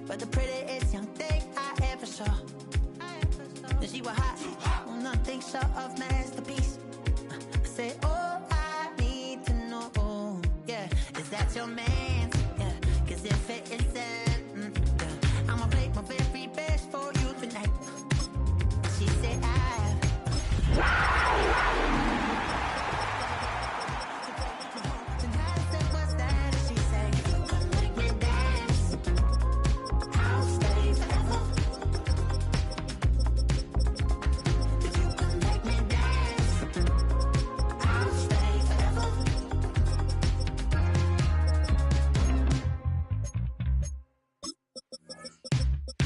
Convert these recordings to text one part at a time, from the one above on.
but the prettiest young thing I ever saw. And she was hot, well, nothing short of masterpiece. I said, oh, I need to know, yeah, is that your man? Yeah, cause if it isn't, yeah, I'ma play my very best for you tonight. She said,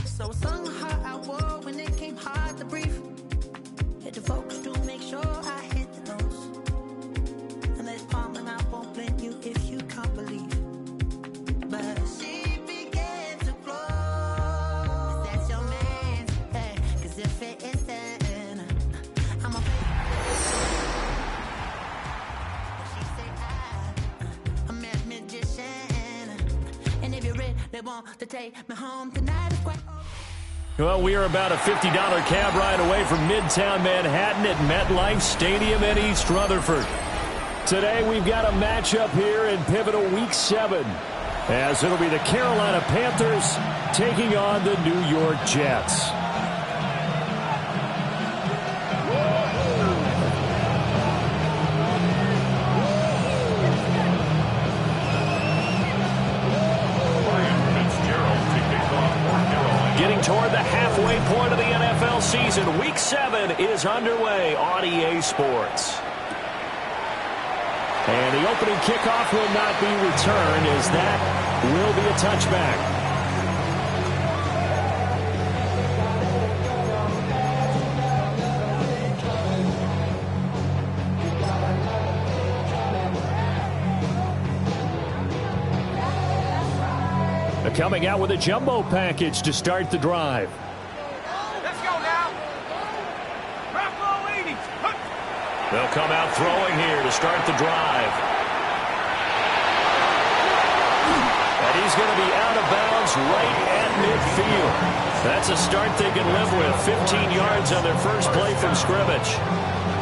so I sung her I wore when it came hard to breathe. Hit the focus to make sure I hit the notes. And let's palm and I won't blame you if you can't believe. But she began to flow. That's your man, hey, cause if it isn't, I'm a she said I'm a magician. And if you're ready, they want to take me home tonight. It's quite. Well, we are about a $50 cab ride away from Midtown Manhattan at MetLife Stadium in East Rutherford. Today, we've got a matchup here in pivotal Week 7, as it'll be the Carolina Panthers taking on the New York Jets. Getting toward the halfway point of the NFL season, Week 7 is underway on EA Sports. And the opening kickoff will not be returned, as that will be a touchback. Coming out with a jumbo package to start the drive. Let's go now. Bravo 80. They'll come out throwing here to start the drive. And he's going to be out of bounds right at midfield. That's a start they can live with. 15 yards on their first play from scrimmage.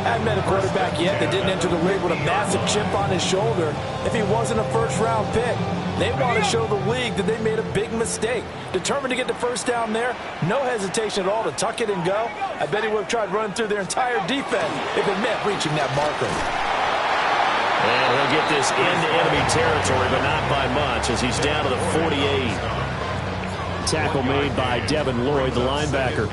Hadn't met a quarterback yet that didn't enter the league with a massive chip on his shoulder. If he wasn't a first-round pick, they want to show the league that they made a big mistake. Determined to get the first down there, no hesitation at all to tuck it and go. I bet he would have tried running through their entire defense if it meant reaching that marker. And he'll get this into enemy territory, but not by much, as he's down to the 48. Tackle made by Devin Lloyd, the linebacker.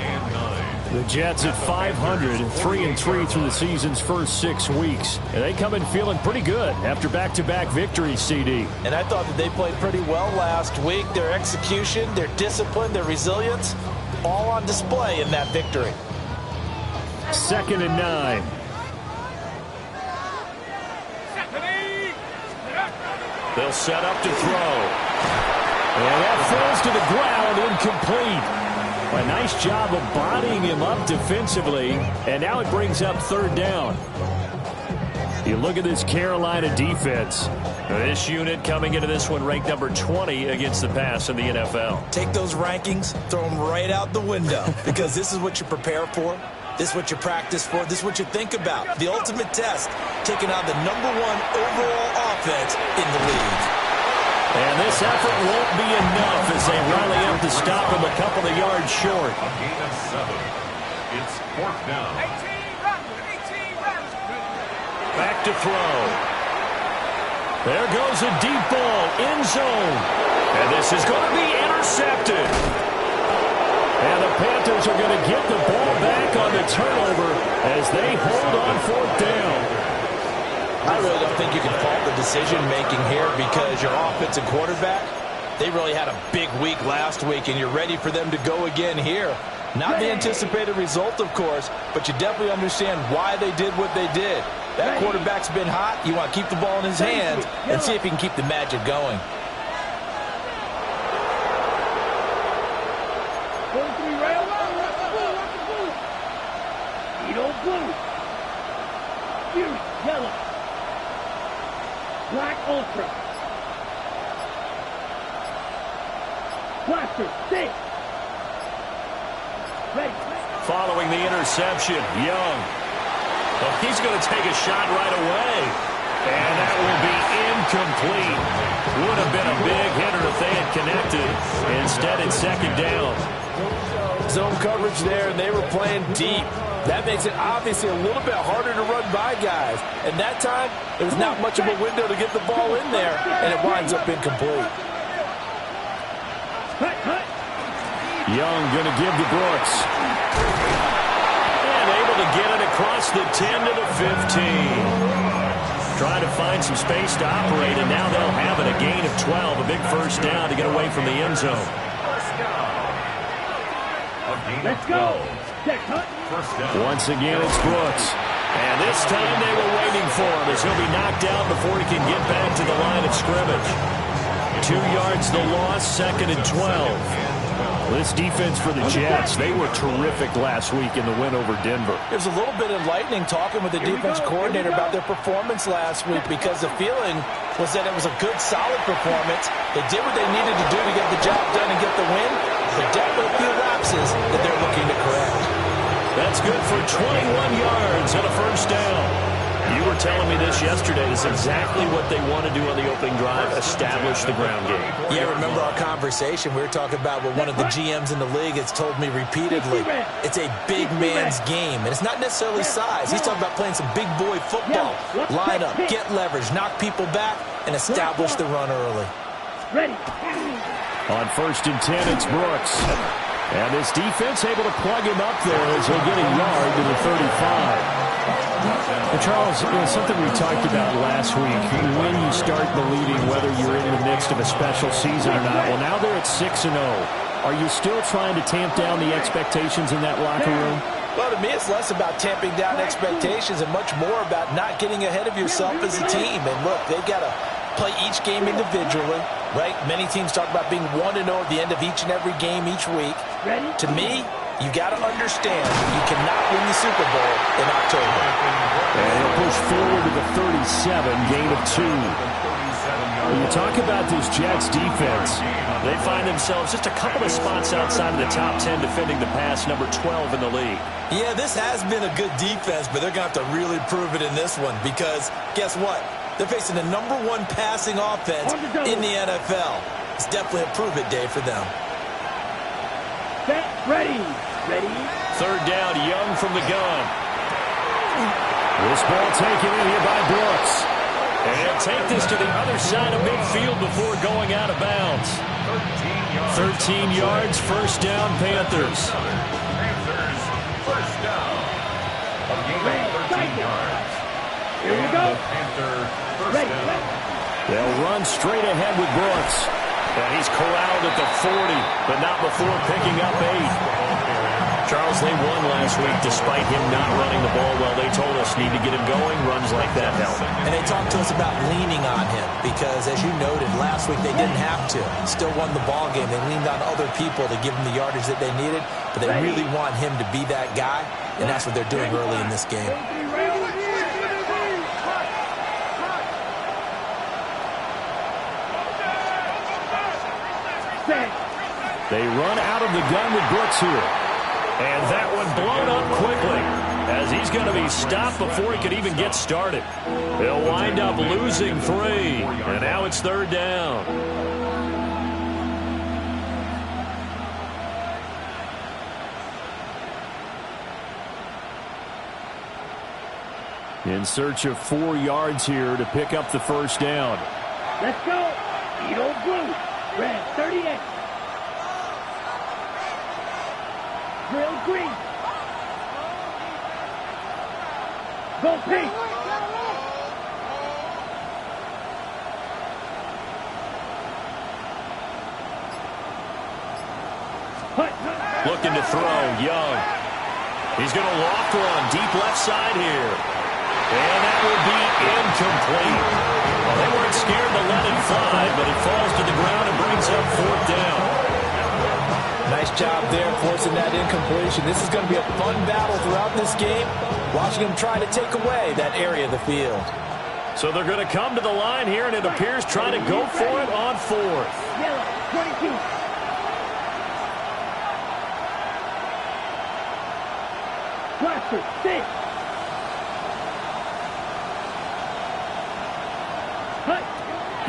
The Jets at 500, 3-3 through the season's first 6 weeks. And they come in feeling pretty good after back-to-back victories, CD. And I thought that they played pretty well last week. Their execution, their discipline, their resilience, all on display in that victory. 2nd and 9. They'll set up to throw. And that falls to the ground, incomplete. A nice job of bodying him up defensively, and now it brings up 3rd down. You look at this Carolina defense. This unit coming into this one ranked number 20 against the pass in the NFL. Take those rankings, throw them right out the window, because this is what you prepare for. This is what you practice for. This is what you think about. The ultimate test, taking on the #1 overall offense in the league. And this effort won't be enough as they rally up to stop him a couple of yards short. A gain of 7. It's 4th down. 18 runs. Back to throw. There goes a deep ball, end zone. And this is going to be intercepted. And the Panthers are going to get the ball back on the turnover as they hold on 4th down. I really don't think you can fault the decision-making here, because your offensive quarterback, they really had a big week last week, and you're ready for them to go again here. Not the anticipated result, of course, but you definitely understand why they did what they did. That quarterback's been hot. You want to keep the ball in his hands and see if he can keep the magic going. Yellow. Black Ultra. Following the interception, Young. Oh, he's going to take a shot right away. And that will be incomplete. Would have been a big hitter if they had connected. Instead, it's second down. Zone coverage there, and they were playing deep. That makes it obviously a little bit harder to run by guys. And that time, there was not much of a window to get the ball in there, and it winds up incomplete. Young going to give to Brooks. And able to get it across the 10 to the 15. Trying to find some space to operate, and now they'll have it. A gain of 12, a big first down to get away from the end zone. Let's go. Once again, it's Brooks. And this time they were waiting for him as he'll be knocked out before he can get back to the line of scrimmage. 2 yards the loss, second and 12. This defense for the Jets, they were terrific last week in the win over Denver. It was a little bit enlightening talking with the defense coordinator about their performance last week, because the feeling was that it was a good, solid performance. They did what they needed to do to get the job done and get the win, but definitely a few lapses that they're looking to correct. That's good for 21 yards and a first down. You were telling me this yesterday. This is exactly what they want to do on the opening drive, establish the ground game. Yeah, remember our conversation? We were talking about what one of the GMs in the league has told me repeatedly. It's a big man's game, and it's not necessarily size. He's talking about playing some big boy football. Line up, get leverage, knock people back, and establish the run early. On first and 10, it's Brooks. And this defense able to plug him up there as he'll get a yard to the 35. Well, Charles, something we talked about last week, when you start believing whether you're in the midst of a special season or not. Well, now they're at 6-0. Are you still trying to tamp down the expectations in that locker room? Well, to me, it's less about tamping down expectations and much more about not getting ahead of yourself as a team. And look, they've got to play each game individually, right? Many teams talk about being 1-0 at the end of each and every game each week. To me, you got to understand you cannot win the Super Bowl in October. And he'll push forward to the 37, gain of 2. When you talk about this Jets defense, they find themselves just a couple of spots outside of the top 10 defending the pass, number 12 in the league. Yeah, this has been a good defense, but they're going to have to really prove it in this one, because guess what? They're facing the number 1 passing offense in the NFL. It's definitely a prove-it day for them. Set, ready. Third down, Young from the gun. This ball taken in here by Brooks. And he'll take this to the other side of midfield before going out of bounds. 13 yards, first down, Panthers. Panthers, first down. A gain of 13 yards. Here we go. Panther, first down. They'll run straight ahead with Brooks. And he's corralled at the 40, but not before picking up 8. Charles, they won last week despite him not running the ball well. They told us need to get him going. Runs like that help. And they talked to us about leaning on him because, as you noted, last week they didn't have to. Still won the ball game. They leaned on other people to give them the yardage that they needed, but they really want him to be that guy, and that's what they're doing early in this game. They run out of the gun with Brooks here. And that one blown up quickly as he's going to be stopped before he could even get started. They'll wind up losing 3. And now it's third down. In search of 4 yards here to pick up the first down. Let's go. Eagle blue. Red 38. Drill green. Go pink. Looking to throw, Young. He's going to loft one, deep left side here. And that will be incomplete. Well, they weren't scared to let it fly, but it falls to the ground and brings up fourth down. Nice job there forcing that incompletion. This is going to be a fun battle throughout this game, watching them try to take away that area of the field. So they're going to come to the line here, and it appears trying to go for it on fourth. Yellow 22. Blaster, sit.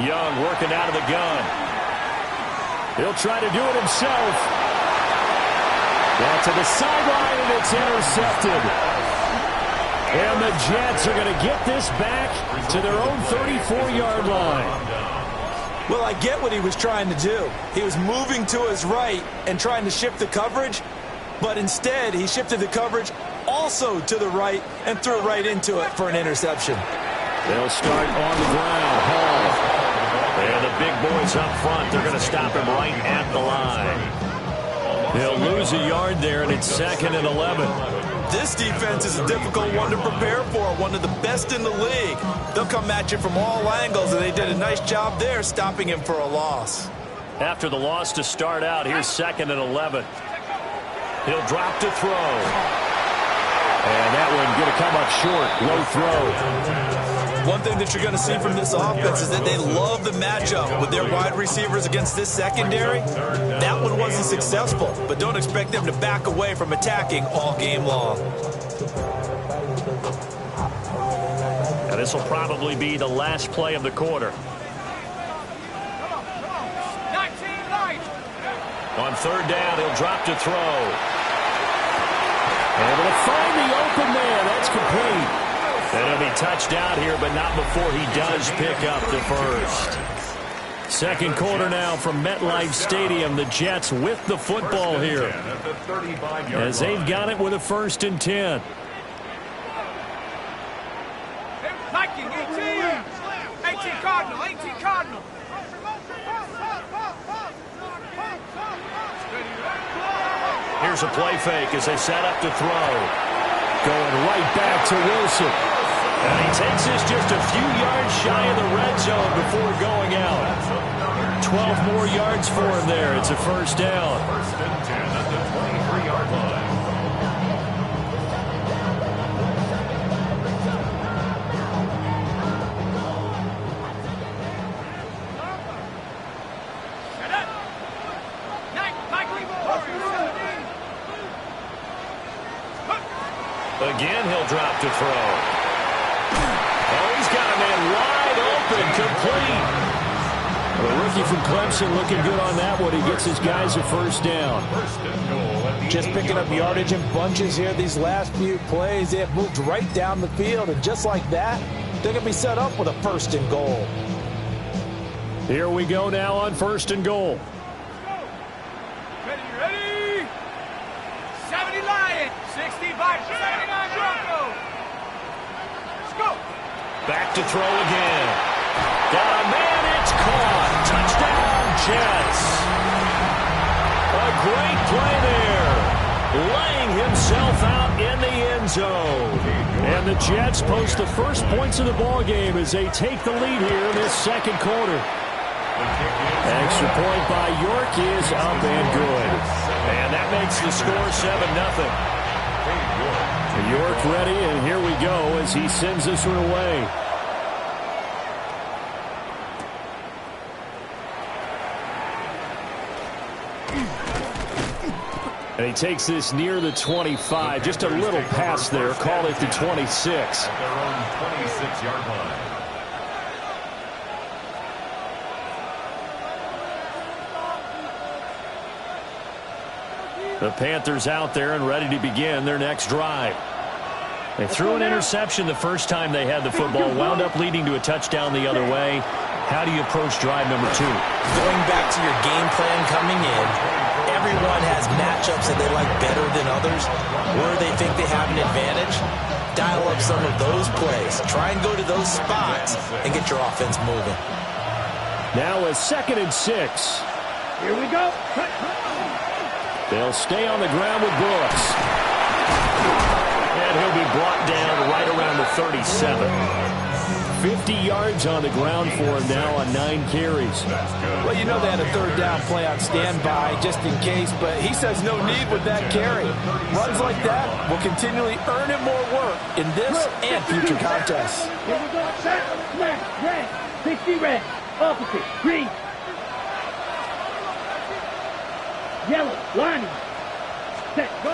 Young working out of the gun. He'll try to do it himself. Down to the sideline, and it's intercepted. And the Jets are going to get this back to their own 34-yard line. Well, I get what he was trying to do. He was moving to his right and trying to shift the coverage, but instead he shifted the coverage also to the right and threw right into it for an interception. They'll start on the ground. Hall. And the big boys up front, they're going to stop him right at the line. They'll lose a yard there, and it's 2nd and 11. This defense is a difficult one to prepare for, one of the best in the league. They'll come at you from all angles, and they did a nice job there stopping him for a loss. After the loss to start out, here's 2nd and 11. He'll drop to throw. And that one going to come up short. Low throw. One thing that you're going to see from this offense is that they love the matchup with their wide receivers against this secondary. That one wasn't successful, but don't expect them to back away from attacking all game long. Now this will probably be the last play of the quarter. 19 light. On 3rd down, he'll drop to throw. Able to find the open man. That's complete. And he'll be touched out here, but not before he does pick up the first. 2nd quarter now from MetLife Stadium. The Jets with the football here as they've got it with a 1st and 10. Viking, 18. 18 Cardinal, 18 Cardinal. Here's a play fake as they set up to throw. Going right back to Wilson. And he takes this just a few yards shy of the red zone before going out. 12 more yards for him there. It's a 1st down. 1st and 10 at the 23-yard line. Again, he'll drop to throw. Oh, he's got a man wide open, complete. The rookie from Clemson looking good on that one. He gets his guys a 1st down. Just picking up yardage in bunches here these last few plays. They have moved right down the field, and just like that, they're going to be set up with a 1st and goal. Here we go now on 1st and goal. Ready? 70 Lions, 65, 79 Broncos. Let's go. Back to throw again. Got a man, it's caught. Touchdown, Jets. A great play there. Laying himself out in the end zone. And the Jets post the first points of the ball game as they take the lead here in this 2nd quarter. Extra point by York is up and good. And that makes the score 7-0. York ready, and here we go as he sends this one away. And he takes this near the 25. Just a little pass there. Call it the 26. At their own 26-yard line. The Panthers out there and ready to begin their next drive. They threw an interception the first time they had the football, wound up leading to a touchdown the other way. How do you approach drive number 2? Going back to your game plan coming in, everyone has matchups that they like better than others, where they think they have an advantage. Dial up some of those plays. Try and go to those spots and get your offense moving. Now a 2nd and 6. Here we go. They'll stay on the ground with Brooks. And he'll be brought down right around the 37. 50 yards on the ground for him now on 9 carries. Well, you know they had a 3rd down play on standby just in case, but he says no need with that carry. Runs like that will continually earn him more work in this and future contests. Here we go. Set. Left. Red. 60 red. Opposite. Green. Yellow. Lining. Set. Go.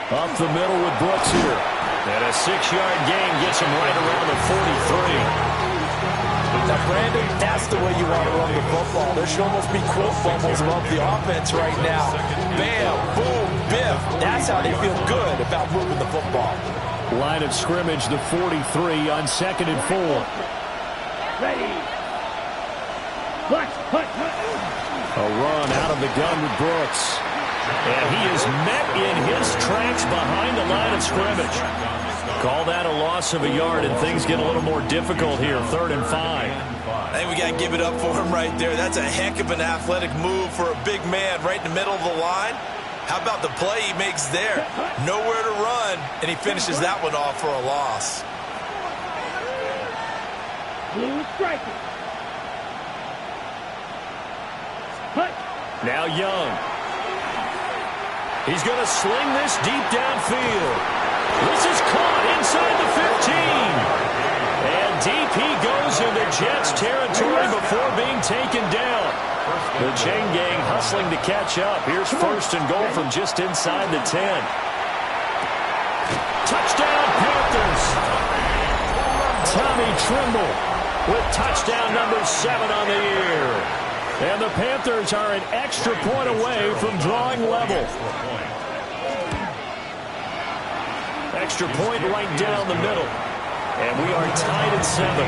Up the middle with Brooks here. And a 6-yard gain gets him right around the 43. Now, Brandon, that's the way you want to run the football. There should almost be quote bubbles above the offense right now. Bam, boom, biff. That's how they feel good about moving the football. Line of scrimmage, the 43 on 2nd and 4. Ready. Watch, hut. A run out of the gun with Brooks. And he is met in his tracks behind the line of scrimmage. Call that a loss of a yard, and things get a little more difficult here. 3rd and 5. I think we got to give it up for him right there. That's a heck of an athletic move for a big man right in the middle of the line. How about the play he makes there? Nowhere to run, and he finishes that one off for a loss. Blue striker. Hut. Now Young. He's going to sling this deep downfield. This is caught inside the 15. And deep he goes into Jets territory before being taken down. The chain gang hustling to catch up. Here's 1st and goal from just inside the 10. Touchdown, Panthers. Tommy Tremble with touchdown number 7 on the year. And the Panthers are an extra point away from drawing level. Extra point right down the middle. And we are tied at 7.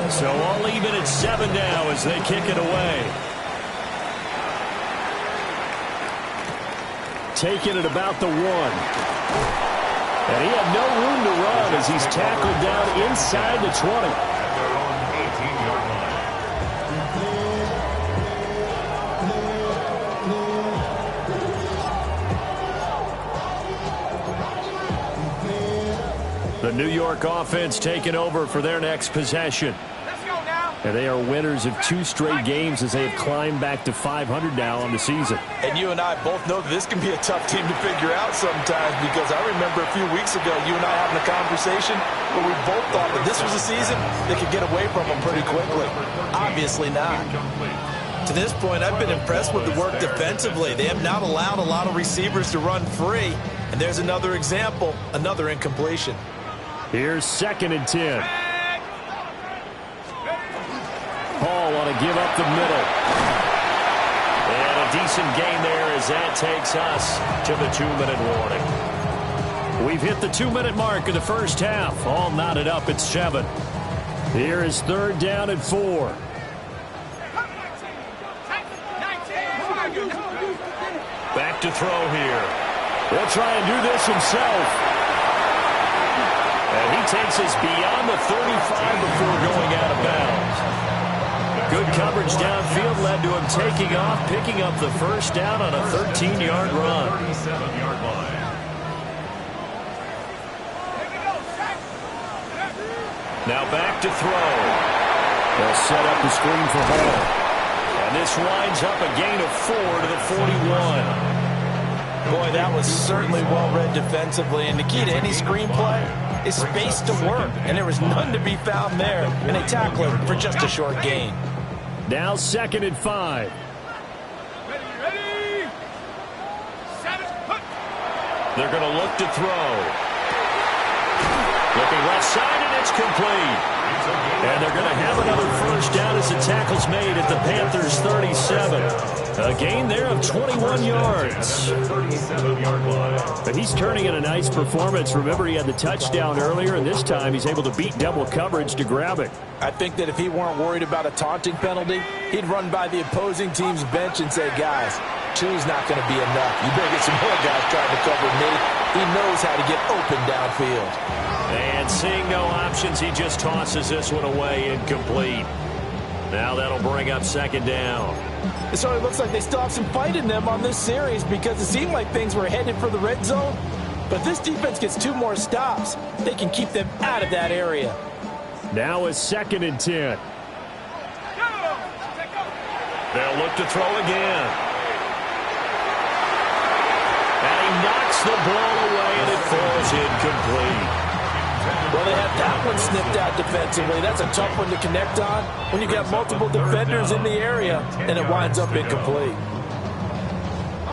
So all even at 7 now as they kick it away. Taking it about the 1. And he had no room to run as he's tackled down inside the 20. The New York offense taking over for their next possession. Let's go now. And they are winners of 2 straight games as they have climbed back to 500 now on the season. And you and I both know that this can be a tough team to figure out sometimes, because I remember a few weeks ago you and I having a conversation where we both thought that this was a season they could get away from them pretty quickly. Obviously not. To this point, I've been impressed with the work defensively. They have not allowed a lot of receivers to run free. And there's another example, another incompletion. Here's 2nd and 10. Paul want to give up the middle. And a decent gain there as that takes us to the 2-minute warning. We've hit the 2-minute mark of the first half. All knotted up at 7. Here is 3rd down and 4. Back to throw here. He'll try and do this himself. And he takes us beyond the 35 before going out of bounds. Good coverage downfield led to him taking off, picking up the 1st down on a 13-yard run. 37-yard line. Now back to throw. They'll set up the screen for Hall. And this winds up a gain of 4 to the 41. Boy, that was certainly well-read defensively. And the key to any screenplay is space to work. And there was none to be found there. And they tackle him for just a short gain. Now 2nd and 5. Ready. 7. Put. They're going to look to throw. Looking left side, and it's complete. And they're going to have another 1st down as the tackle's made at the Panthers' 37. A gain there of 21 yards. But he's turning in a nice performance. Remember, he had the touchdown earlier, and this time he's able to beat double coverage to grab it. I think that if he weren't worried about a taunting penalty, he'd run by the opposing team's bench and say, guys, 2's not going to be enough. You better get some more guys trying to cover me. He knows how to get open downfield. And seeing no options, he just tosses this one away incomplete. Now that'll bring up 2nd down. It sort of looks like they still have some fight in them on this series, because it seemed like things were headed for the red zone. But if this defense gets 2 more stops, they can keep them out of that area. Now it's 2nd and 10. They'll look to throw again. And he knocks the ball away, and it falls incomplete. Well, they had that one snipped out defensively. That's a tough one to connect on when you got multiple defenders in the area, and it winds up incomplete.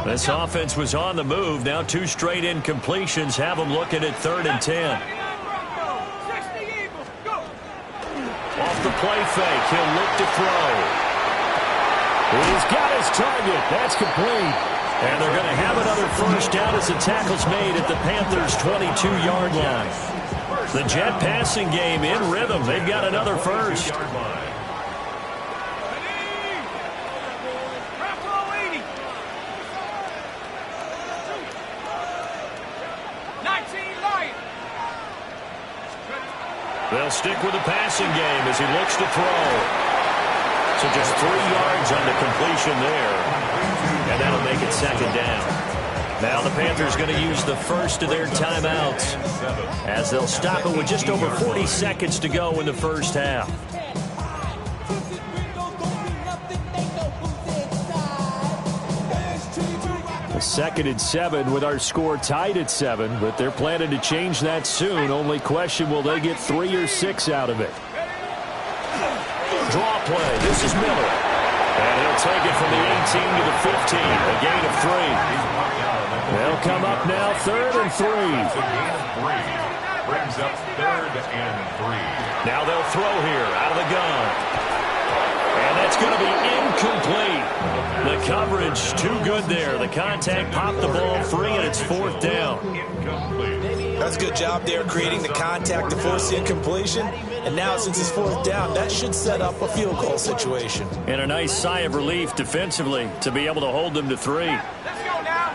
This offense was on the move. Now 2 straight incompletions have them looking at 3rd and 10. Off the play fake, he'll look to throw. He's got his target. That's complete. And they're going to have another first down as the tackle's made at the Panthers' 22-yard line. The Jet passing game in rhythm. They've got another first. They'll stick with the passing game as he looks to throw. So just 3 yards on the completion there. And that'll make it 2nd down. Now the Panthers going to use the first of their timeouts as they'll stop it with just over 40 seconds to go in the first half. A 2nd and 7 with our score tied at 7, but they're planning to change that soon. Only question, will they get 3 or 6 out of it? Draw play. This is Miller. And he'll take it from the 18 to the 15. A gain of 3. They'll come up now 3rd and 3. Brings up 3rd and 3. Now they'll throw here out of the gun. And that's going to be incomplete. The coverage too good there. The contact popped the ball free, and it's 4th down. That's a good job there creating the contact to force the incompletion. And now since it's 4th down, that should set up a field goal situation. And a nice sigh of relief defensively to be able to hold them to 3. Let's go now.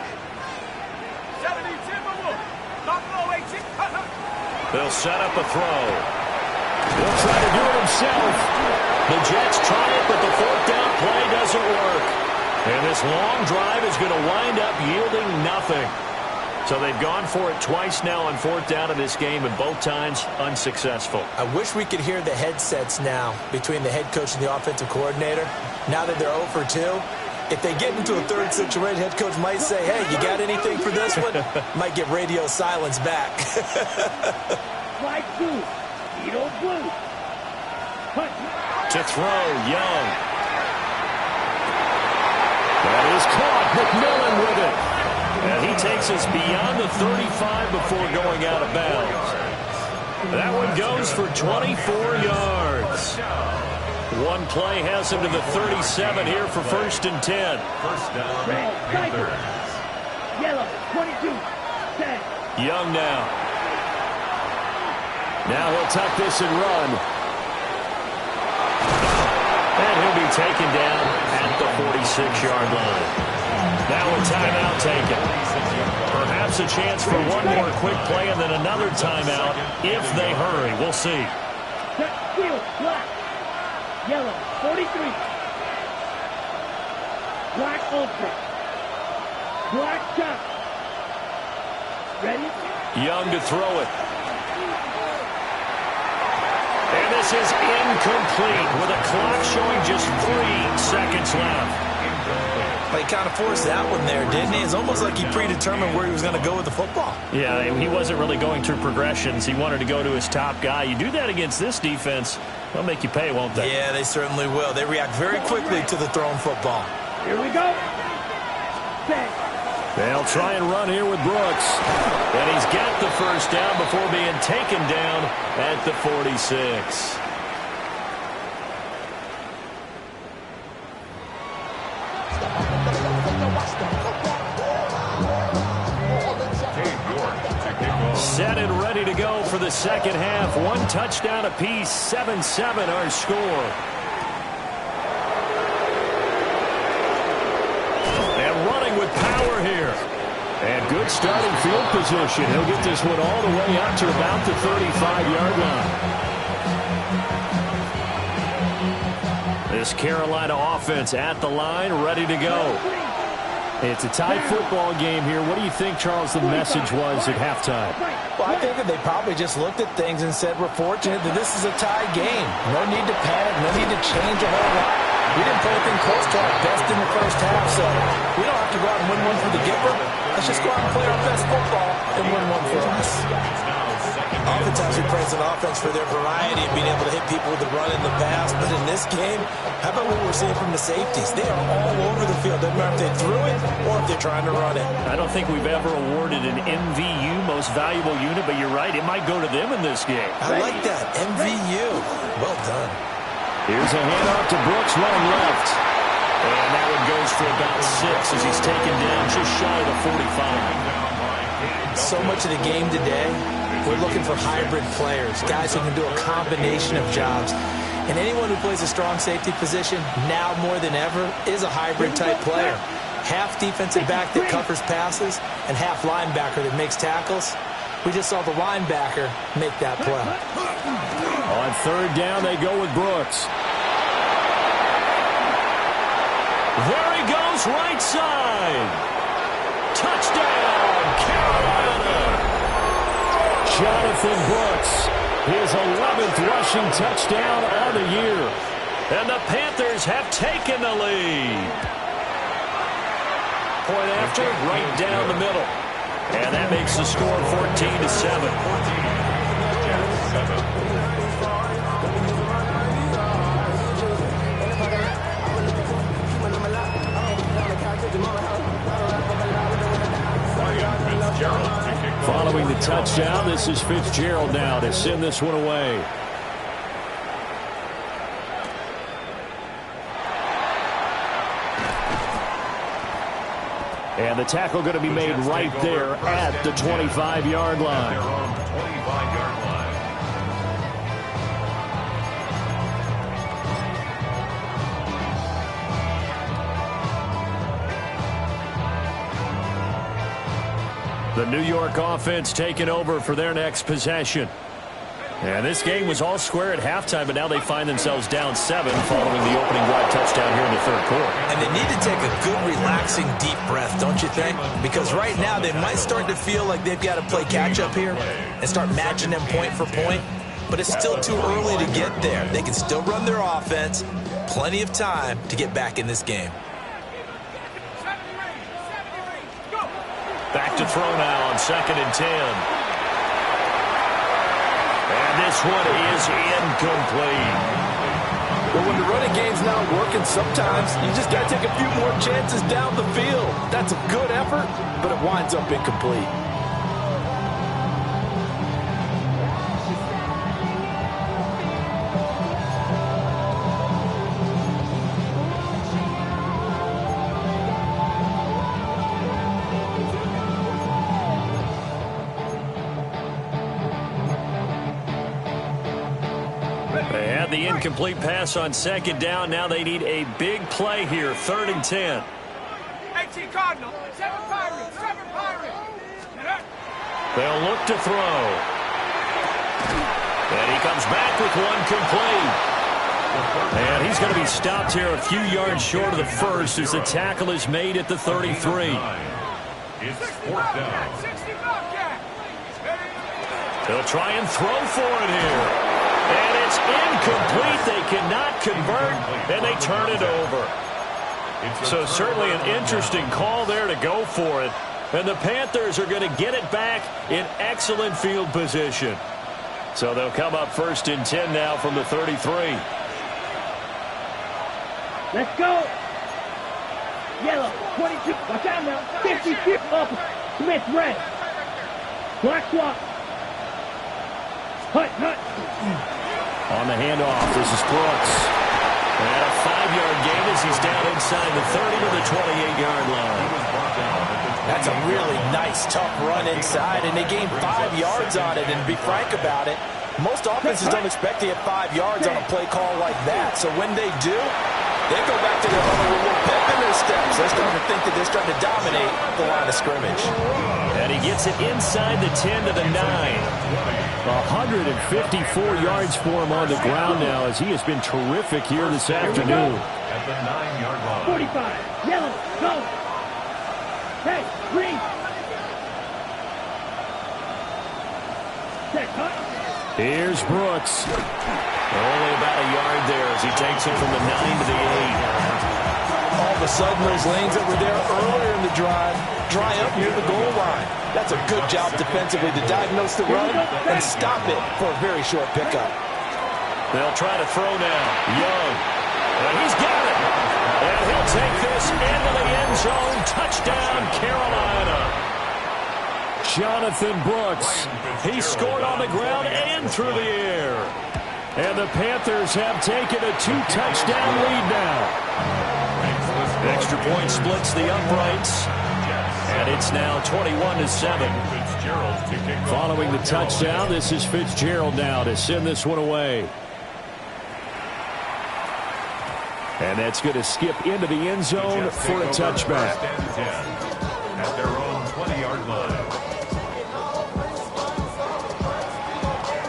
They'll set up a throw. He'll try to do it himself. The Jets try it, but the 4th down play doesn't work. And this long drive is going to wind up yielding nothing. So they've gone for it twice now on 4th down in this game, and both times unsuccessful. I wish we could hear the headsets now between the head coach and the offensive coordinator. Now that they're 0 for 2, if they get into a 3rd situation, head coach might say, hey, you got anything for this one? Might get radio silence back. Flag 2. Edo blue. To throw, Young. That is caught. McMillan with it. And he takes us beyond the 35 before going out of bounds. That one goes for 24 yards. One play has him to the 37 here for 1st and 10. First down, Red, Panthers. Yellow, 22, 10. Young now. Now he'll tuck this and run. And he'll be taken down at the 46-yard line. Now a timeout taken. Perhaps a chance for one more quick play and then another timeout if they hurry. We'll see. Set, field, black. Yellow, 43. Black ultra. Black shot. Ready? Young to throw it. And this is incomplete with a clock showing just 3 seconds left. He kind of forced that one there, didn't he? It's almost like he predetermined where he was going to go with the football. Yeah, he wasn't really going through progressions. He wanted to go to his top guy. You do that against this defense, they'll make you pay, won't they? Yeah, they certainly will. They react very quickly to the thrown football. Here we go. Set. They'll try and run here with Brooks. And he's got the first down before being taken down at the 46. Set and ready to go for the second half. 1 touchdown apiece, 7-7 our score. And running with power here. And good starting field position. He'll get this one all the way up to about the 35-yard line. This Carolina offense at the line, ready to go. It's a tight football game here. What do you think, Charles, the message was at halftime? Well, I think that they probably just looked at things and said, we're fortunate that this is a tie game. No need to panic, no need to change a whole lot. We didn't play anything close to our best in the first half, so we don't have to go out and win one for the giver. Let's just go out and play our best football and win one for us. Oftentimes we praise an offense for their variety and being able to hit people with the run and the pass, but in this game, how about what we're seeing from the safeties? They are all over the field. Doesn't matter if they threw it or if they're trying to run it. I don't think we've ever awarded an MVU, most valuable unit, but you're right, it might go to them in this game. I like that, MVU. Well done. Here's a handoff to Brooks, running left. And that one goes for about 6 as he's taken down just shy of the 45. So much of the game today, we're looking for hybrid players, guys who can do a combination of jobs. And anyone who plays a strong safety position, now more than ever, is a hybrid-type player. Half defensive back that covers passes and half linebacker that makes tackles. We just saw the linebacker make that play. On third down, they go with Brooks. There he goes, right side. Touchdown, Carolina. Jonathan Brooks, his 11th rushing touchdown on the year. And the Panthers have taken the lead. Point after, right down the middle. And that makes the score 14-7. Following the touchdown, this is Fitzgerald now to send this one away. And the tackle going to be made right there at the 25-yard line. They're on the 25-yard line. The New York offense taking over for their next possession. And this game was all square at halftime, but now they find themselves down 7 following the opening drive touchdown here in the third quarter. And they need to take a good, relaxing, deep breath, don't you think? Because right now they might start to feel like they've got to play catch-up here and start matching them point for point. But it's still too early to get there. They can still run their offense. Plenty of time to get back in this game. Back to throw now on 2nd and 10. And this one is incomplete. But when the running game's not working, sometimes you just got to take a few more chances down the field. That's a good effort, but it winds up incomplete. They had the incomplete pass on 2nd down. Now they need a big play here, 3rd and 10. 18 Cardinal, 7 Pirates, 7 Pirates. They'll look to throw. And he comes back with one complete. And he's going to be stopped here a few yards short of the first as the tackle is made at the 33. It's 4th down. They'll try and throw for it here. And it's incomplete. They cannot convert, and they turn it over. So certainly an interesting call there to go for it. And the Panthers are going to get it back in excellent field position. So they'll come up 1st and 10 now from the 33. Let's go. Yellow, 22. Watch out now. 50, up. Smith, red. Black swap. Hut. On the handoff, this is Brooks. And a 5-yard gain as he's down inside the 30 to the 28-yard line. That's a really nice, tough run inside, and they gained 5 yards on it. And to be frank about it, most offenses don't expect to get 5 yards on a play call like that. So when they do, they go back to their huddle with a little pep in their steps. They're starting to think that they're starting to dominate the line of scrimmage. And he gets it inside the 10 to the 9. 154 yards for him on the ground now as he has been terrific here this afternoon. At the 9-yard line. 45. Yellow. Go. Hey, green. Check, hut. Here's Brooks. Only about a yard there as he takes it from the 9 to the 8. All of a sudden, those lanes that were there earlier in the drive dry up near the goal line. That's a good job defensively to diagnose the run and stop it for a very short pickup. They'll try to throw now. Young. And he's got it. And he'll take this into the end zone. Touchdown, Carolina. Jonathan Brooks. He scored on the ground and through the air. And the Panthers have taken a 2-touchdown lead now. Extra point splits the uprights. And it's now 21-7. Following the touchdown, this is Fitzgerald now to send this one away. And that's going to skip into the end zone for a touchback. At their own 20-yard line.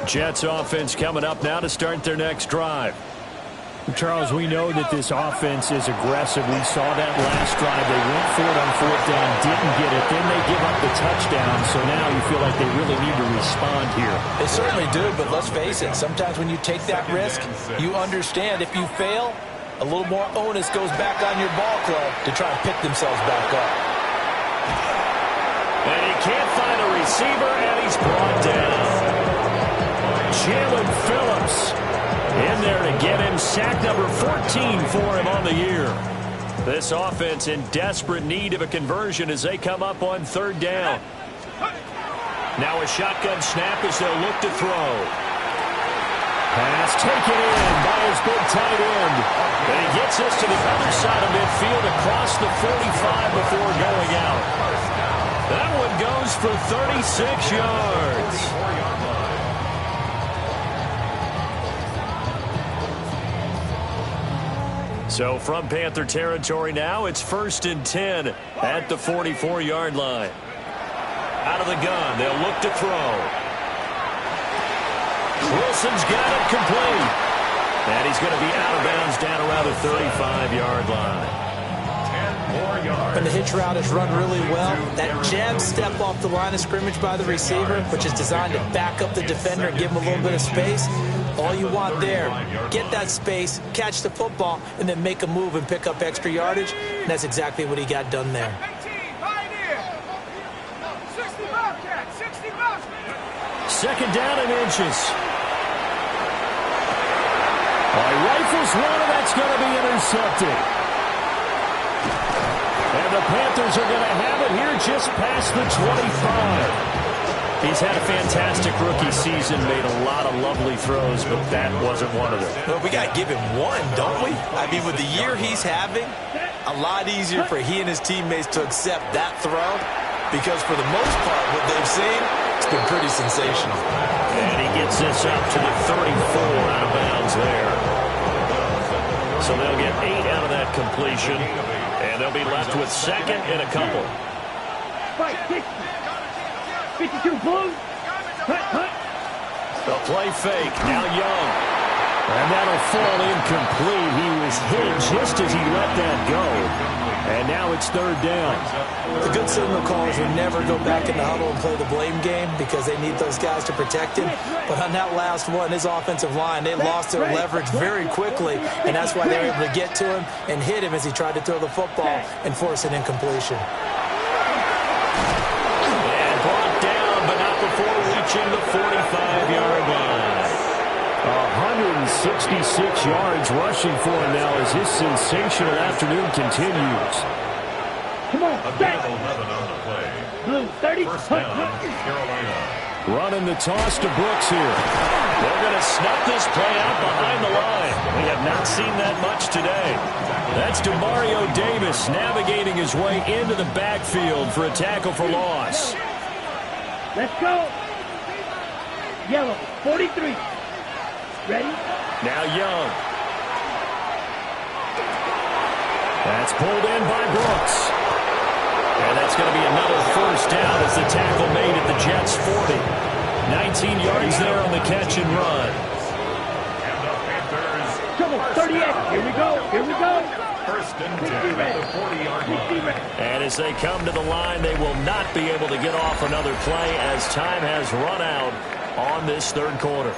Jets offense coming up now to start their next drive. Charles, we know that this offense is aggressive. We saw that last drive. They went for it on fourth down, didn't get it. Then they give up the touchdown. So now you feel like they really need to respond here. They certainly do, but let's face it. Sometimes when you take that risk, you understand if you fail, a little more onus goes back on your ball club to try and pick themselves back up. And he can't find a receiver, and he's brought down. Jalen Phillips in there to get him. Sack number 14 for him on the year. This offense in desperate need of a conversion as they come up on third down. Now a shotgun snap as they'll look to throw. Pass taken in by his big tight end. And he gets us to the other side of midfield across the 45 before going out. That one goes for 36 yards. So from Panther territory now, it's 1st and 10 at the 44-yard line. Out of the gun, they'll look to throw. Wilson's got it complete. And he's going to be out of bounds down around the 35-yard line. 10 more yards. When the hitch route is run really well, that jab step off the line of scrimmage by the receiver, which is designed to back up the defender and give him a little bit of space, all you want there, get that space, catch the football, and then make a move and pick up extra yardage. And that's exactly what he got done there. 2nd down and inches. Rifles one, and that's going to be intercepted. And the Panthers are going to have it here just past the 25. He's had a fantastic rookie season, made a lot of lovely throws, but that wasn't one of them. Well, we got to give him one, don't we? I mean, with the year he's having, a lot easier for he and his teammates to accept that throw because for the most part, what they've seen, it's been pretty sensational. And he gets this up to the 34 out of bounds there. So they'll get 8 out of that completion, and they'll be left with 2nd and a couple. 52 Blues. The play fake. Now Young. And that'll fall incomplete. He was hit just as he let that go. And now it's 3rd down. The good signal callers will never go back in the huddle and play the blame game because they need those guys to protect him. But on that last one, his offensive line, they lost their leverage very quickly. And that's why they were able to get to him and hit him as he tried to throw the football and force an incompletion. Before reaching the 45-yard line. 166 yards rushing for him now as his sensational afternoon continues. Come on, back. 11 on the play. Blue, 30. First down, Carolina. Running the toss to Brooks here. They're going to snuff this play out behind the line. We have not seen that much today. That's DeMario Davis navigating his way into the backfield for a tackle for loss. Let's go. Yellow, 43. Ready? Now Young. That's pulled in by Brooks. And that's going to be another 1st down as the tackle made at the Jets' 40. 19 yards there on the catch and run. And the Panthers. Come on, 38. Here we go. Here we go. 1st and 10 at the 40-yard line. And as they come to the line, they will not be able to get off another play as time has run out on this 3rd quarter.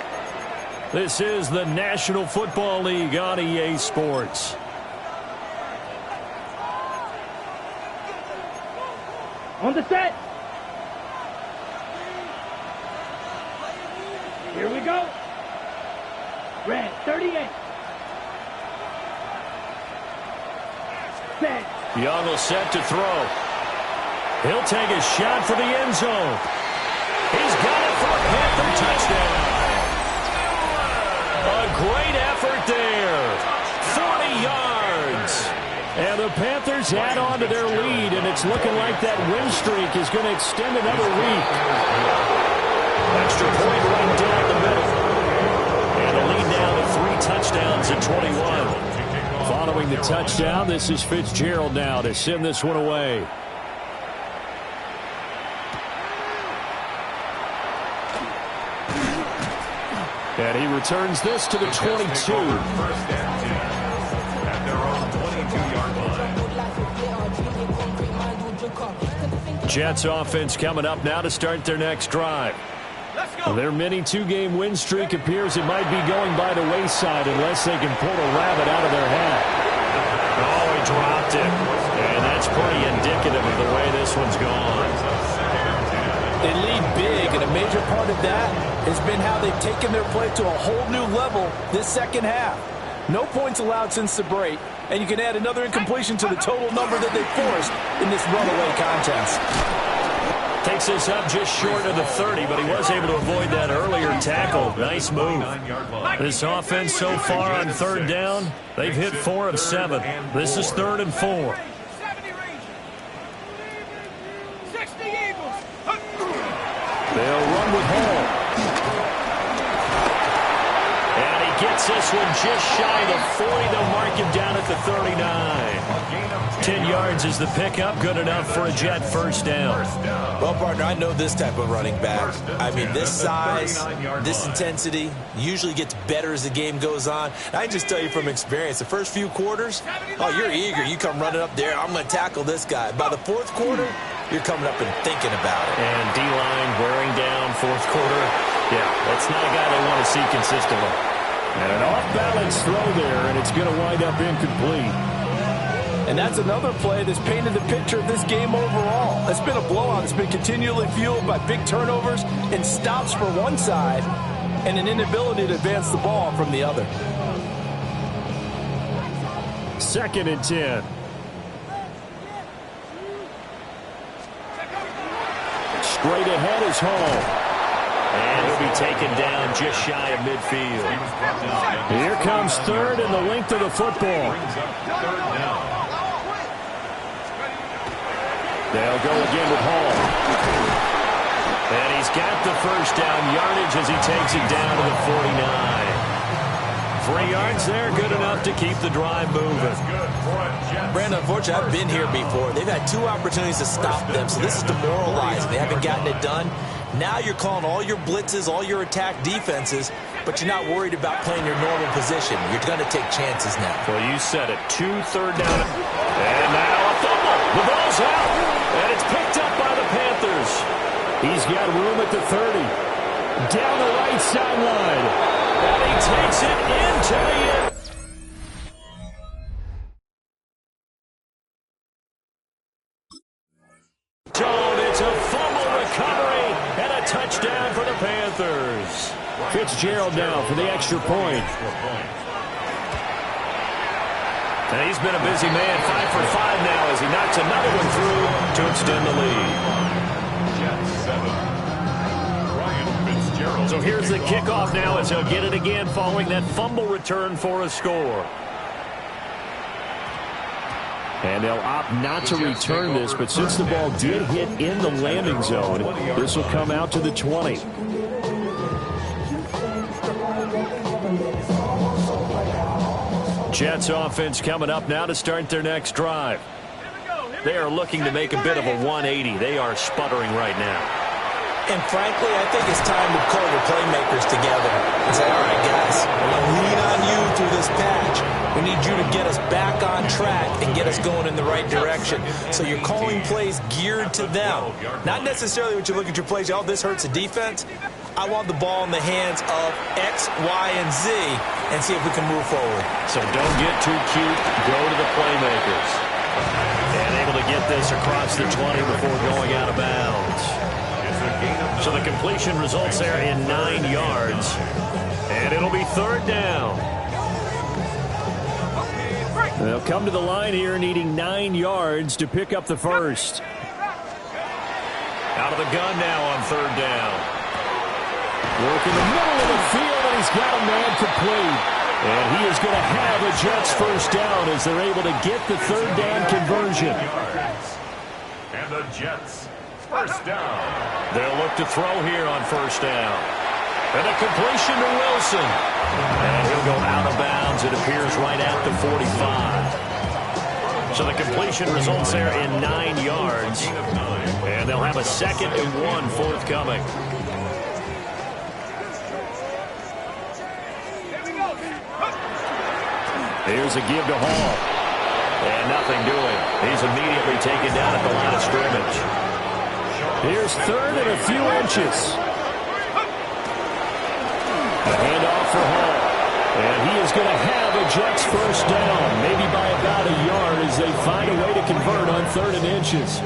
This is the National Football League on EA Sports. On the set. Here we go. Red, 38. Set. Young will set to throw. He'll take a shot for the end zone. He's got it for a Panther touchdown. A great effort there. 40 yards. And the Panthers add on to their lead, and it's looking like that win streak is going to extend another week. Extra point right down the middle. And a lead now to 3 touchdowns at 21. Following the touchdown, this is Fitzgerald now to send this one away. And he returns this to the 22. First and 10 at their own 22-yard line. Jets offense coming up now to start their next drive. Their mini 2-game win streak appears it might be going by the wayside unless they can pull a rabbit out of their hat. Oh, he dropped it. And that's pretty indicative of the way this one's gone. They lead big, and a major part of that has been how they've taken their play to a whole new level this second half. No points allowed since the break, and you can add another incompletion to the total number that they forced in this runaway contest. Takes this up just short of the 30, but he was able to avoid that earlier tackle. Nice move. This offense so far on third down, they've hit 4 of 7. This is 3rd and 4. They'll run with Hall. And he gets this one just shy of the 40. They'll mark him down at the 39. 10 yards is the pickup. Good enough for a Jet first down. Well, partner, I know this type of running back. I mean, this size, this intensity usually gets better as the game goes on. I can just tell you from experience, the first few quarters, oh, you're eager. You come running up there, I'm going to tackle this guy. By the 4th quarter, you're coming up and thinking about it. And D-line wearing down 4th quarter. Yeah, that's not a guy they want to see consistently. And an off-balance throw there, and it's going to wind up incomplete. And that's another play that's painted the picture of this game overall. It's been a blowout. It's been continually fueled by big turnovers and stops for one side and an inability to advance the ball from the other. 2nd and 10. Straight ahead is Hall. And he'll be taken down just shy of midfield. Here comes 3rd and the length of the football. They'll go again with Hall. And he's got the first down yardage as he takes it down to the 49. 3 yards there, good enough to keep the drive moving. Brandon, unfortunately, I've been here before. They've had 2 opportunities to stop them, so this is demoralizing. They haven't gotten it done. Now you're calling all your blitzes, all your attack defenses, but you're not worried about playing your normal position. You're going to take chances now. Well, you said it. 2 third down. And now a fumble. The ball's out. And it's picked up by the Panthers. He's got room at the 30. Down the right sideline. And he takes it into the end. It's a fumble recovery and a touchdown for the Panthers. Fitzgerald now for the extra point. And he's been a busy man, 5 for 5 now as he knocks another one through to extend the lead. So here's the kickoff now as he'll get it again following that fumble return for a score. And they'll opt not to return this, but since the ball did hit in the landing zone, this will come out to the 20. Jets offense coming up now to start their next drive. They are looking to make a bit of a 180. They are sputtering right now. And frankly, I think it's time to call your playmakers together and say, all right, guys, we're going to lean on you through this patch. We need you to get us back on track and get us going in the right direction. So you're calling plays geared to them. Not necessarily what you look at your plays, oh, this hurts the defense. I want the ball in the hands of X, Y, and Z and see if we can move forward. So don't get too cute. Go to the playmakers. And able to get this across the 20 before going out of bounds. So the completion results there in 9 yards. And it'll be third down. They'll come to the line here needing 9 yards to pick up the first. Out of the gun now on third down. Work in the middle of the field, and he's got a man complete. And he is going to have a Jets first down as they're able to get the third down conversion. And the Jets first down. They'll look to throw here on first down. And a completion to Wilson. And he'll go out of bounds. It appears right at the 45. So the completion results there in 9 yards. And they'll have a 2nd and 1 forthcoming. Here's a give to Hall. And nothing doing. He's immediately taken down at the line of scrimmage. Here's third and a few inches. A handoff for Hall. And he is going to have a Jets first down, maybe by about a yard as they find a way to convert on 3rd and inches.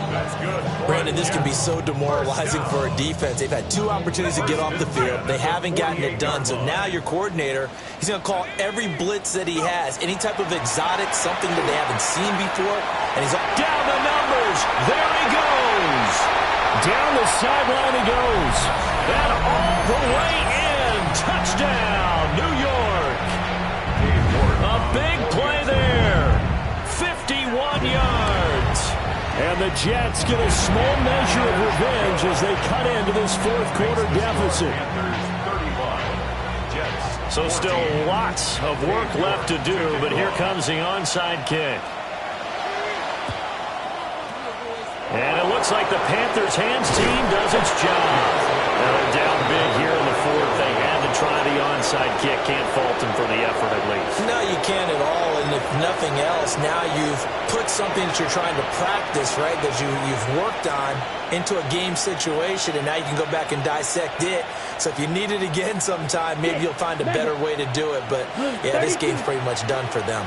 Brandon, this can be so demoralizing for a defense. They've had 2 opportunities to get off the field. They haven't gotten it done. So now your coordinator, he's going to call every blitz that he has, any type of exotic, something that they haven't seen before. And he's down the numbers. There he goes. Down the sideline he goes. And all the way in. Touchdown, New York. A big play there. 51 yards. And the Jets get a small measure of revenge as they cut into this 4th quarter deficit. So still lots of work left to do, but here comes the onside kick. And it looks like the Panthers' hands team does its job. They're down big here in the 4th. They had to try the onside kick. Can't fault them for the effort at least. No, you can't at all. And if nothing else, now you've put something that you're trying to practice, right, that you've worked on into a game situation, and now you can go back and dissect it. So if you need it again sometime, maybe you'll find a better way to do it. But, yeah, this game's pretty much done for them.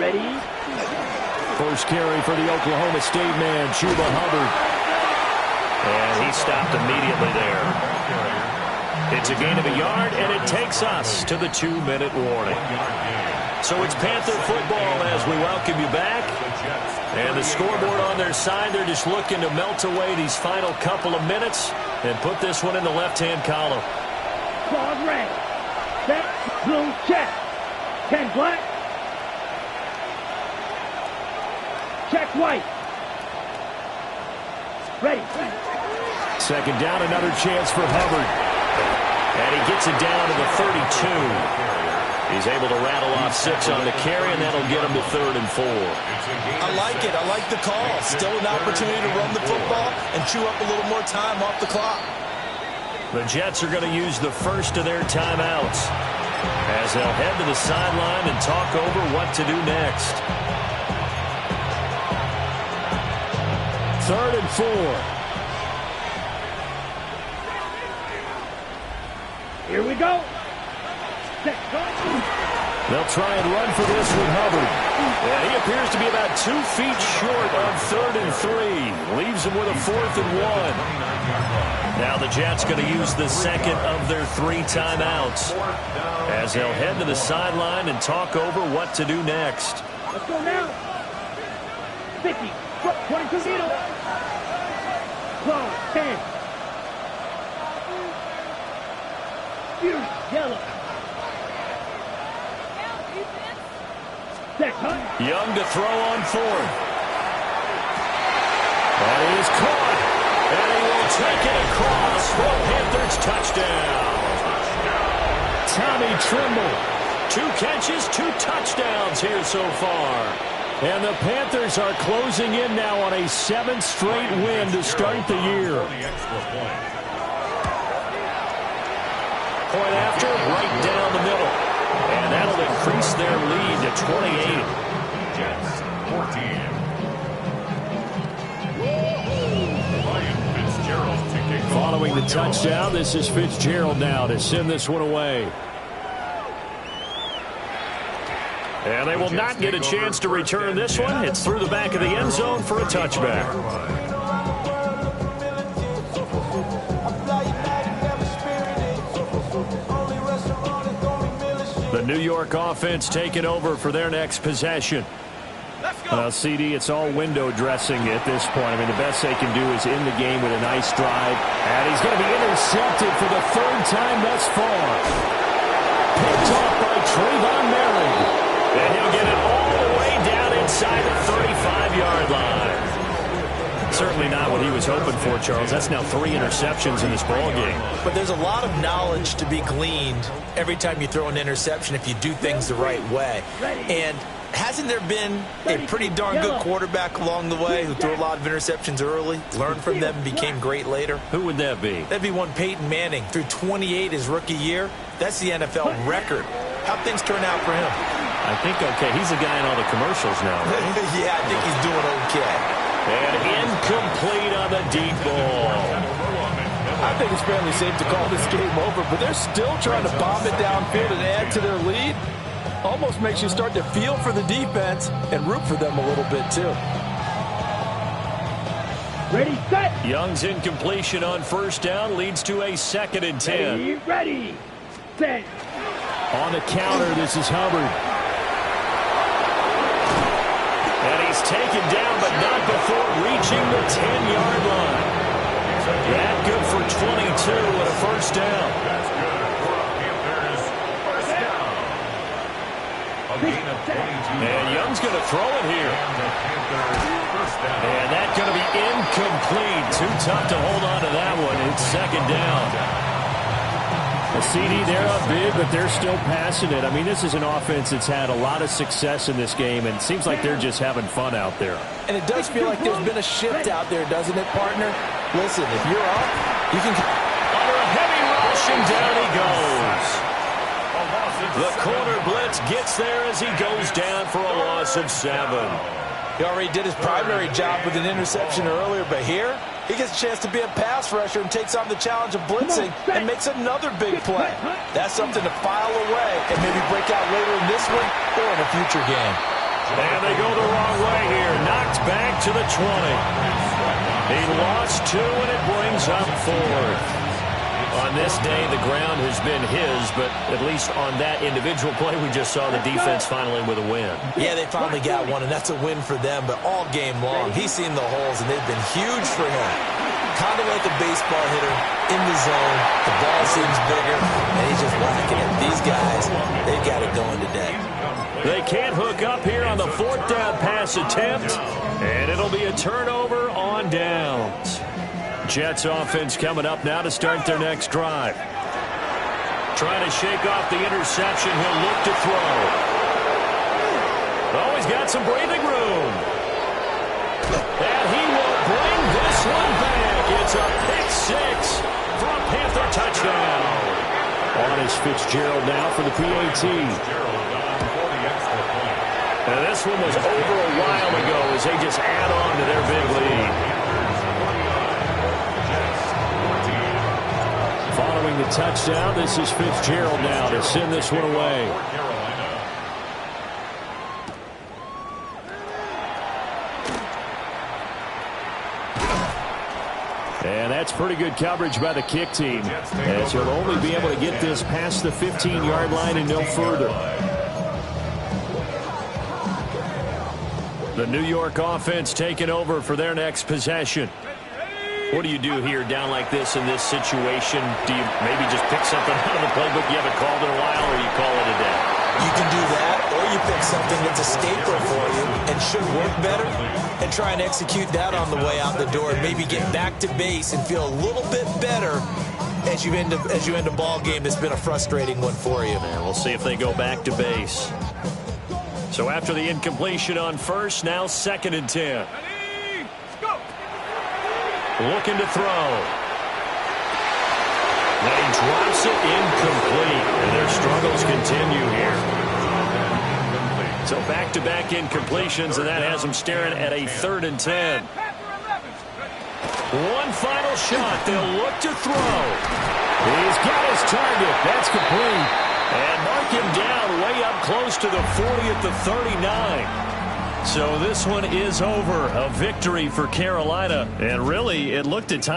Ready? First carry for the Oklahoma State man, Chuba Hubbard. And he stopped immediately there. It's a gain of a yard, and it takes us to the 2-minute warning. So it's Panther football as we welcome you back. And the scoreboard on their side, they're just looking to melt away these final couple of minutes and put this one in the left-hand column. Claws red. Set. Blue check. 10 black. Check white. Ready. Second down, another chance for Hubbard. And he gets it down to the 32. He's able to rattle off 6 on the carry, and that'll get him to 3rd and 4. I like it. I like the call. Still an opportunity to run the football and chew up a little more time off the clock. The Jets are going to use the first of their timeouts as they'll head to the sideline and talk over what to do next. 3rd and 4. Here we go. They'll try and run for this with Hubbard. And he appears to be about 2 feet short on 3rd and 3. Leaves him with a 4th and 1. Now the Jets going to use the second of their 3 timeouts as they'll head to the sideline and talk over what to do next. Let's go now. 50. 22 needle. Claw. 10. Yellow. Young to throw on 4th. And he is caught. And he will take it across for a Panthers touchdown. Tommy Trimble. 2 catches, 2 touchdowns here so far. And the Panthers are closing in now on a 7th straight win to start the year. Point after, right down the middle. And that'll increase their lead to 28. Jets, 14. Following the touchdown, this is Fitzgerald now to send this one away. And they will not get a chance to return this one. It's through the back of the end zone for a touchback. The New York offense taking over for their next possession. CD, it's all window dressing at this point. I mean, the best they can do is in the game with a nice drive. And he's going to be intercepted for the third time thus far. Picked off by Trayvon Merrick. And he'll get it all the way down inside the 35-yard line. Certainly not what he was hoping for, Charles. That's now 3 interceptions in this ball game. But there's a lot of knowledge to be gleaned every time you throw an interception if you do things the right way. And hasn't there been a pretty darn good quarterback along the way who threw a lot of interceptions early, learned from them, and became great later? Who would that be? That'd be one Peyton Manning. Threw 28 his rookie year. That's the NFL record. How'd things turn out for him? I think okay. He's the guy in all the commercials now, right? Yeah, I think he's doing okay. And incomplete on the deep ball. I think it's fairly safe to call this game over, but they're still trying to bomb it downfield and add to their lead. Almost makes you start to feel for the defense and root for them a little bit, too. Ready, set. Young's incompletion on first down leads to a 2nd and 10. Ready, set. On the counter, this is Hubbard. And he's taken down, but not before reaching the 10-yard line. That good for 22 and a first down. And Young's going to throw it here. And that's going to be incomplete. Too tough to hold on to that one. It's 2nd down. The CD, they're up big, but they're still passing it. I mean, this is an offense that's had a lot of success in this game, and it seems like they're just having fun out there. And it does feel like there's been a shift out there, doesn't it, partner? Listen, if you're up, you can... Under a heavy rush, and down he goes. The corner blitz gets there as he goes down for a loss of 7. He already did his primary job with an interception earlier, but here he gets a chance to be a pass rusher and takes on the challenge of blitzing and makes another big play. That's something to file away and maybe break out later in this one or in a future game. And they go the wrong way here. Knocked back to the 20. He lost 2, and it brings up 4th. On this day, the ground has been his, but at least on that individual play, we just saw the defense finally with a win. Yeah, they finally got one, and that's a win for them, but all game long, he's seen the holes, and they've been huge for him. Kind of like a baseball hitter in the zone. The ball seems bigger, and he's just whacking it. These guys, they've got it going today. They can't hook up here on the 4th down pass attempt, and it'll be a turnover on downs. Jets offense coming up now to start their next drive. Trying to shake off the interception. He'll look to throw. Oh, he's got some breathing room. And he will bring this one back. It's a pick-6 for a Panther touchdown. On is Fitzgerald now for the PAT. And this one was over a while ago as they just add on to their big lead. Following the touchdown, this is Fitzgerald now to send this one away. And that's pretty good coverage by the kick team, as he'll only be able to get this past the 15-yard line and no further. The New York offense taking over for their next possession. What do you do here down like this in this situation? Do you maybe just pick something out of the playbook you haven't called in a while, or you call it a day? You can do that, or you pick something that's a staple for you and should work better and try and execute that on the way out the door and maybe get back to base and feel a little bit better as you end a ball game that's been a frustrating one for you. And we'll see if they go back to base. So after the incompletion on first, now 2nd and 10. Looking to throw. And he drops it incomplete. And their struggles continue here. So back-to-back incompletions, and that has them staring at a 3rd and 10. One final shot. They'll look to throw. He's got his target. That's complete. And mark him down way up close to the 40 at the 39. So this one is over. A victory for Carolina. And really, it looked at times